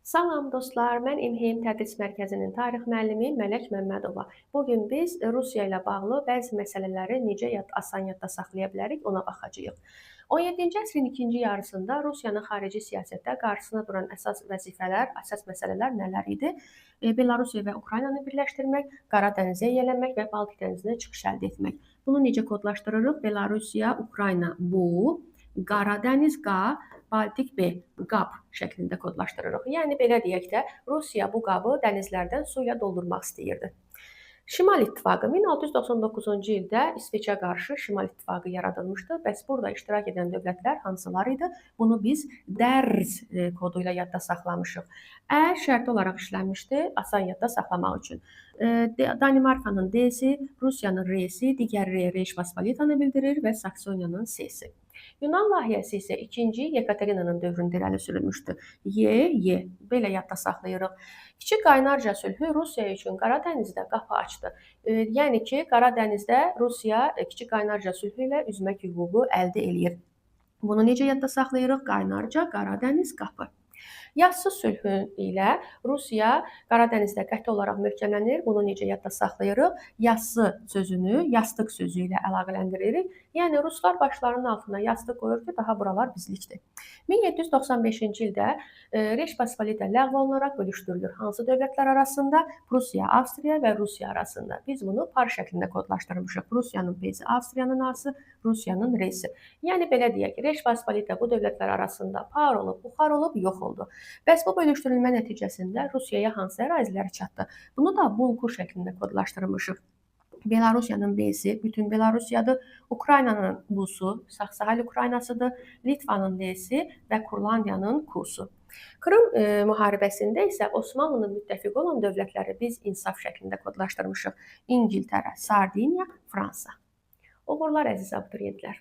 Salam dostlar, mən İMHEYM Tədris Mərkəzinin tarix müəllimi Mələk Məmmədova. Bu gün biz Rusiya ilə bağlı bəzi məsələləri necə asan yadda saxlaya bilərik, ona baxacağıq. 17-ci əsrin ikinci yarısında Rusiyanın xarici siyasətdə qarşısına duran əsas vəzifələr, əsas məsələlər nələr idi? Belarusiya və Ukraynanı birləşdirmək, Qara dənizə yiyələnmək və Baltik dənizinə çıxış əldə etmək. Bunu necə kodlaşdırırıq? Belarusiya, Ukrayna bu, Qara dəniz qa, Baltik B, qab şəklində kodlaşdırırıq. Yəni belə deyək də, Rusiya bu qabı dənizlərdən su ilə doldurmaq istəyirdi. Şimal İttifaqı 1699-cu ildə İsveçə qarşı Şimal İttifaqı yaradılmışdı. Bəs burada iştirak edən dövlətlər hansılar idi? Bunu biz DERZ kodu ilə yadda saxlamışıq. Ə şərti olaraq işlənmişdi, asan yadda saxlamaq üçün. Danimarkanın D-si, Rusiyanın R-si, digər R Reş Pospolitanı bildirir və Saksoniyanın S-si. Yunan layihəsi isə 2-ci Yekaterinanın dövründə irəli sürülmüşdü. Y, belə yadda saxlayırıq. Kiçik Qaynarca sülhü Rusiya üçün Qara dənizdə qapı açdı. Yəni ki, Qara dənizdə Rusiya Kiçik Qaynarca sülhü ilə üzmək hüququ əldə eləyir. Bunu necə yadda saxlayırıq? Qaynarca, Qara dəniz, qapı. Yassı sülhü ilə Rusiya Qara dənizdə qəti olaraq möhkəmlənir. Bunu necə yadda saxlayırıq? Yassı sözünü yastıq sözü ilə əlaqələndiririk. Yəni ruslar başlarının altına yastıq qoyur ki, daha buralar bizlikdir. 1795-ci ildə Reş Pospolita ləğv olunaraq bölüşdürülür. Hansı dövlətlər arasında? Prusiya, Avstriya və Rusiya arasında. Biz bunu par şəklində kodlaşdırmışıq. Rusiyanın P-si, Avstriyanın A-sı, Rusiyanın R-si. Yəni belə deyək ki, Reş Pospolita bu dövlətlər arasında par olub, buxar olub, yox oldu. Bəs bu bölüşdürülmə nəticəsində Rusiyaya hansı ərazilər çatdı? Bunu da bulqur şəklində kodlaşdırmışıq. Belarusiyanın B-si bütün Belarusiyadır, Ukraynanın B-su Sağ-Sahel Ukraynasıdır, Litvanın D-si və Kurlandiyanın Q-su. Krım müharibəsində isə Osmanlının müttəfiqi olan dövlətləri biz insaf şəklində kodlaşdırmışıq. İngiltərə, Sardiniya, Fransa. Uğurlar əziz abituriyentlər.